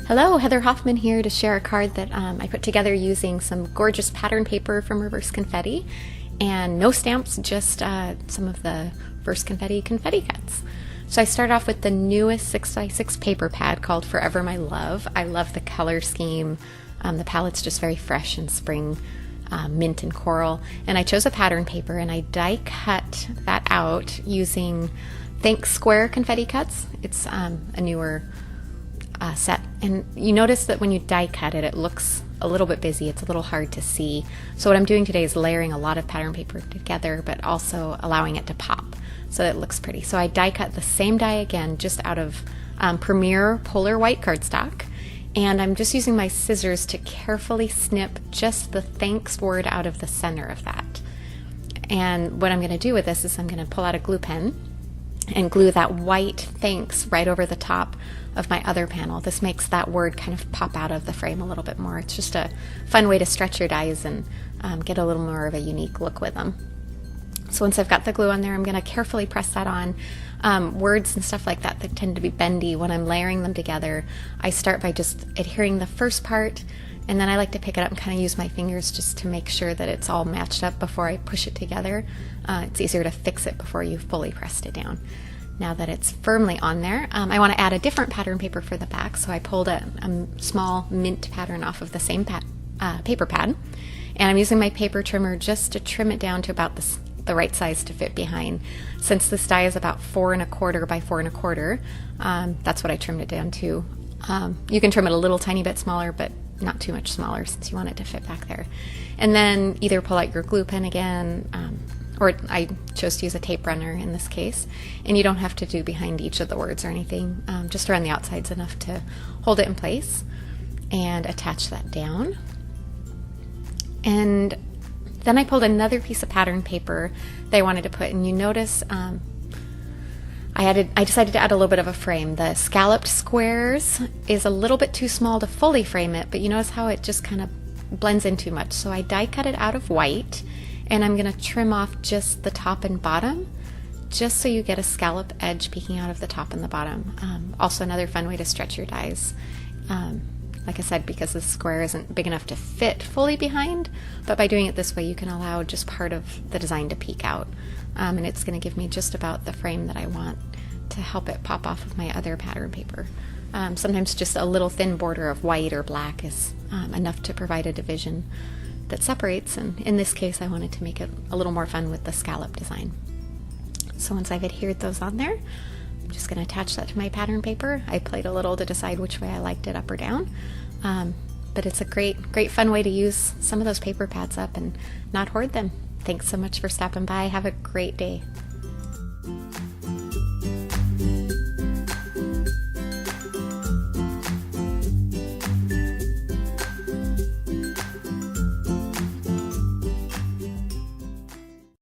Hello, Heather Hoffman here to share a card that I put together using some gorgeous pattern paper from Reverse Confetti and no stamps, just some of the First Confetti cuts. So I start off with the newest 6x6 paper pad called Forever My Love. I love the color scheme. The palette's just very fresh and spring, mint and coral. And I chose a pattern paper and I die cut that out using Thanks Square confetti cuts. It's a newer set, and you notice that when you die cut it, it looks a little bit busy. It's a little hard to see. So what I'm doing today is layering a lot of pattern paper together, but also allowing it to pop so that it looks pretty. So I die cut the same die again, just out of Premier Polar White cardstock, and I'm just using my scissors to carefully snip just the thanks word out of the center of that. And what I'm going to do with this is I'm going to pull out a glue pen and glue that white thanks right over the top of my other panel. This makes that word kind of pop out of the frame a little bit more. It's just a fun way to stretch your dies and get a little more of a unique look with them. So once I've got the glue on there, I'm going to carefully press that on. Words and stuff like that tend to be bendy. When I'm layering them together, I start by just adhering the first part, and then I like to pick it up and kind of use my fingers just to make sure that it's all matched up before I push it together. It's easier to fix it before you've fully pressed it down. Now that it's firmly on there, I want to add a different pattern paper for the back, so I pulled a small mint pattern off of the same paper pad, and I'm using my paper trimmer just to trim it down to about the right size to fit behind. Since this die is about 4 1/4 by 4 1/4, that's what I trimmed it down to. You can trim it a little tiny bit smaller, but not too much smaller since you want it to fit back there. And then either pull out your glue pen again, or I chose to use a tape runner in this case, and you don't have to do behind each of the words or anything, just around the outsides enough to hold it in place, and attach that down. And then I pulled another piece of pattern paper that I wanted to put, and you notice I decided to add a little bit of a frame. The scalloped squares is a little bit too small to fully frame it, but you notice how it just kind of blends in too much. So I die cut it out of white, and I'm going to trim off just the top and bottom, just so you get a scallop edge peeking out of the top and the bottom. Also another fun way to stretch your dies. Like I said, because the square isn't big enough to fit fully behind, but by doing it this way you can allow just part of the design to peek out. And it's going to give me just about the frame that I want to help it pop off of my other pattern paper. Sometimes just a little thin border of white or black is enough to provide a division that separates, and in this case I wanted to make it a little more fun with the scallop design. So once I've adhered those on there, I'm just going to attach that to my pattern paper. I played a little to decide which way I liked it, up or down, but it's a great fun way to use some of those paper pads up and not hoard them. Thanks so much for stopping by. Have a great day.